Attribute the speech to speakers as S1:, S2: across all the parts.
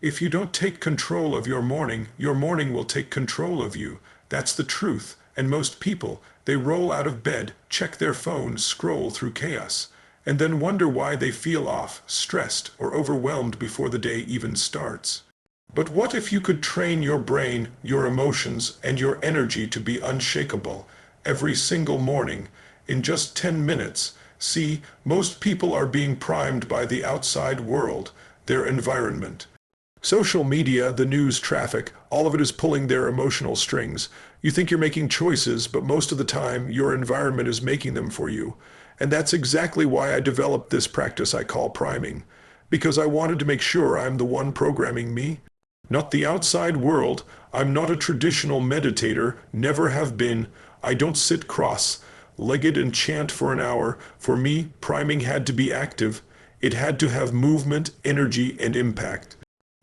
S1: If you don't take control of your morning will take control of you. That's the truth. And most people, they roll out of bed, check their phones, scroll through chaos, and then wonder why they feel off, stressed, or overwhelmed before the day even starts. But what if you could train your brain, your emotions, and your energy to be unshakable every single morning in just 10 minutes? See, most people are being primed by the outside world, their environment. Social media, the news, traffic, all of it is pulling their emotional strings. You think you're making choices, but most of the time, your environment is making them for you. And that's exactly why I developed this practice I call priming. Because I wanted to make sure I'm the one programming me, not the outside world. I'm not a traditional meditator, never have been. I don't sit cross-legged and chant for an hour. For me, priming had to be active. It had to have movement, energy, and impact.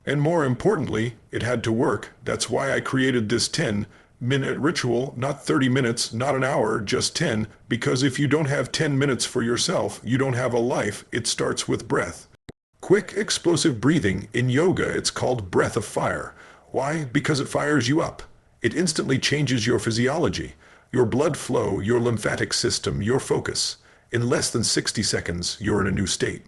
S1: And more importantly, it had to work. That's why I created this 10-minute ritual, not 30 minutes, not an hour, just 10, because if you don't have 10 minutes for yourself, you don't have a life. It starts with breath. Quick, explosive breathing. In yoga, it's called breath of fire. Why? Because it fires you up. It instantly changes your physiology, your blood flow, your lymphatic system, your focus. In less than 60 seconds, you're in a new state.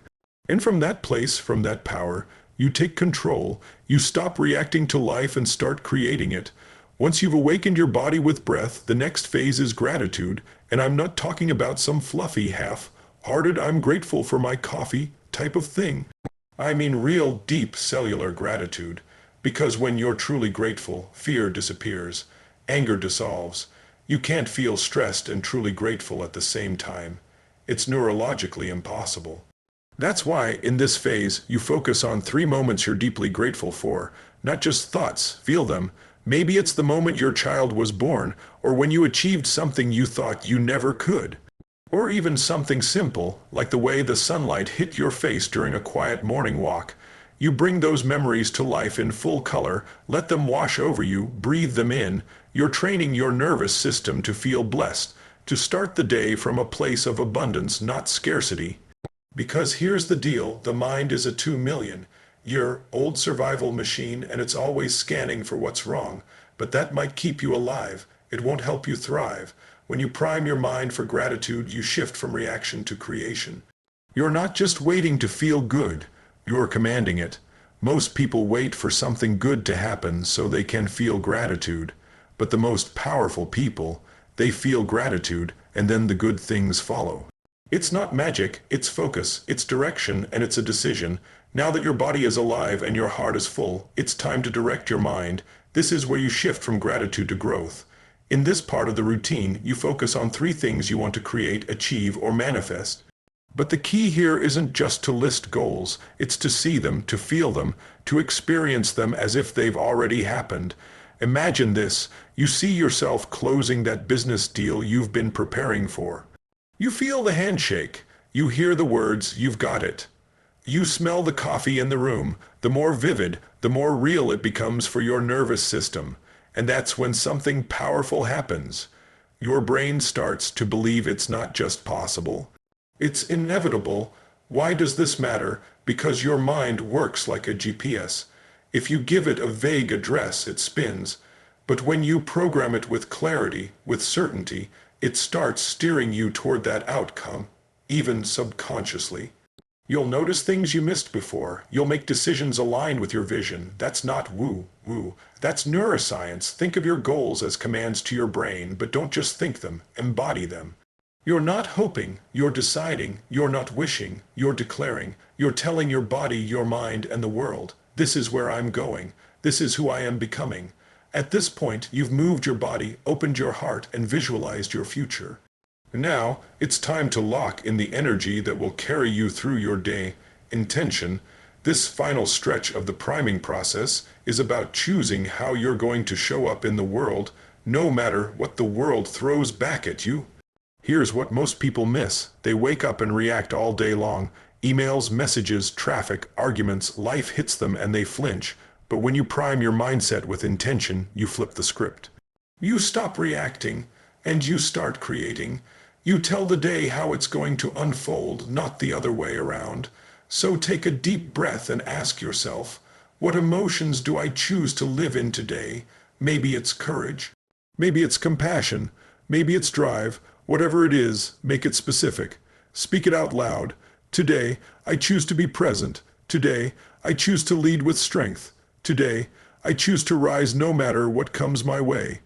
S1: And from that place, from that power, you take control, you stop reacting to life and start creating it. Once you've awakened your body with breath, the next phase is gratitude, and I'm not talking about some fluffy, half-hearted, I'm grateful for my coffee type of thing. I mean real, deep, cellular gratitude, because when you're truly grateful, fear disappears, anger dissolves. You can't feel stressed and truly grateful at the same time. It's neurologically impossible. That's why, in this phase, you focus on 3 moments you're deeply grateful for, not just thoughts, feel them. Maybe it's the moment your child was born, or when you achieved something you thought you never could. Or even something simple, like the way the sunlight hit your face during a quiet morning walk. You bring those memories to life in full color, let them wash over you, breathe them in. You're training your nervous system to feel blessed, to start the day from a place of abundance, not scarcity. Because here's the deal, the mind is a 2 million-year-old survival machine, and it's always scanning for what's wrong. But that might keep you alive. It won't help you thrive. When you prime your mind for gratitude, you shift from reaction to creation. You're not just waiting to feel good, you're commanding it. Most people wait for something good to happen so they can feel gratitude. But the most powerful people, they feel gratitude, and then the good things follow. It's not magic, it's focus, it's direction, and it's a decision. Now that your body is alive and your heart is full, it's time to direct your mind. This is where you shift from gratitude to growth. In this part of the routine, you focus on 3 things you want to create, achieve, or manifest. But the key here isn't just to list goals, it's to see them, to feel them, to experience them as if they've already happened. Imagine this, you see yourself closing that business deal you've been preparing for. You feel the handshake, you hear the words, you've got it. You smell the coffee in the room. The more vivid, the more real it becomes for your nervous system. And that's when something powerful happens. Your brain starts to believe it's not just possible. It's inevitable. Why does this matter? Because your mind works like a GPS. If you give it a vague address, it spins. But when you program it with clarity, with certainty, it starts steering you toward that outcome, even subconsciously. You'll notice things you missed before. You'll make decisions aligned with your vision. That's not woo-woo. That's neuroscience. Think of your goals as commands to your brain, but don't just think them, embody them. You're not hoping, you're deciding, you're not wishing, you're declaring. You're telling your body, your mind, and the world, this is where I'm going. This is who I am becoming. At this point, you've moved your body, opened your heart, and visualized your future. Now, it's time to lock in the energy that will carry you through your day. Intention. This final stretch of the priming process is about choosing how you're going to show up in the world, no matter what the world throws back at you. Here's what most people miss. They wake up and react all day long. Emails, messages, traffic, arguments, life hits them and they flinch. But when you prime your mindset with intention, you flip the script. You stop reacting, and you start creating. You tell the day how it's going to unfold, not the other way around. So take a deep breath and ask yourself, What emotions do I choose to live in today? Maybe it's courage. Maybe it's compassion. Maybe it's drive. Whatever it is, make it specific. Speak it out loud. Today, I choose to be present. Today, I choose to lead with strength. Today, I choose to rise no matter what comes my way.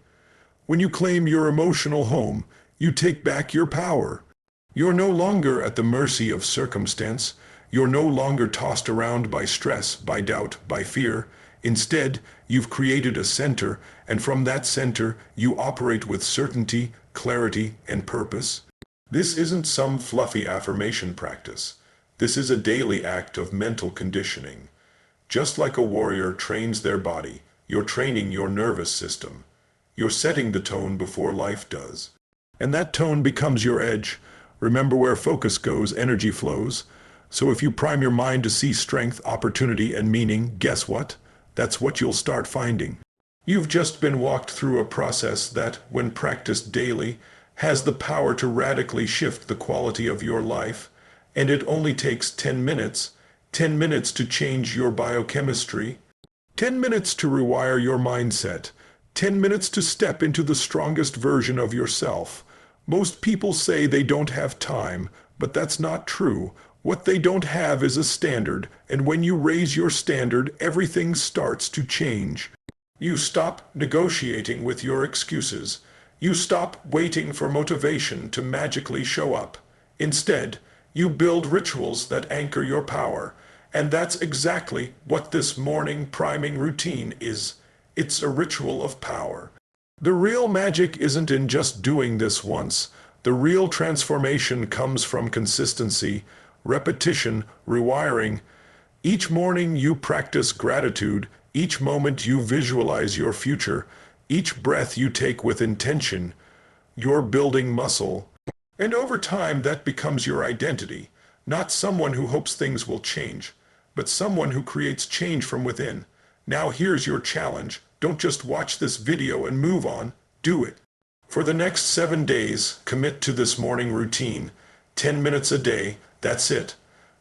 S1: When you claim your emotional home, you take back your power. You're no longer at the mercy of circumstance. You're no longer tossed around by stress, by doubt, by fear. Instead, you've created a center, and from that center, you operate with certainty, clarity, and purpose. This isn't some fluffy affirmation practice. This is a daily act of mental conditioning. Just like a warrior trains their body, you're training your nervous system. You're setting the tone before life does. And that tone becomes your edge. Remember, where focus goes, energy flows. So if you prime your mind to see strength, opportunity, and meaning, guess what? That's what you'll start finding. You've just been walked through a process that, when practiced daily, has the power to radically shift the quality of your life. And it only takes 10 minutes. 10 minutes to change your biochemistry. 10 minutes to rewire your mindset. 10 minutes to step into the strongest version of yourself. Most people say they don't have time, but that's not true. What they don't have is a standard, and when you raise your standard, everything starts to change. You stop negotiating with your excuses. You stop waiting for motivation to magically show up. Instead, you build rituals that anchor your power. And that's exactly what this morning priming routine is. It's a ritual of power. The real magic isn't in just doing this once. The real transformation comes from consistency, repetition, rewiring. Each morning you practice gratitude. Each moment you visualize your future. Each breath you take with intention. You're building muscle. And over time that becomes your identity. Not someone who hopes things will change, but someone who creates change from within. Now here's your challenge. Don't just watch this video and move on. Do it. For the next 7 days, commit to this morning routine. 10 minutes a day, that's it.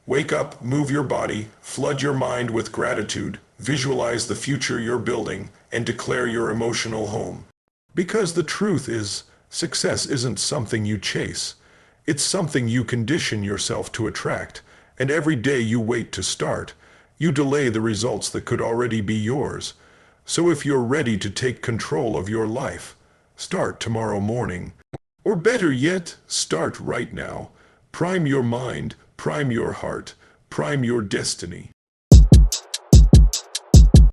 S1: Wake up, move your body, flood your mind with gratitude, visualize the future you're building, and declare your emotional home. Because the truth is, success isn't something you chase. It's something you condition yourself to attract, and every day you wait to start, you delay the results that could already be yours. So if you're ready to take control of your life, start tomorrow morning. Or better yet, start right now. Prime your mind, prime your heart, prime your destiny.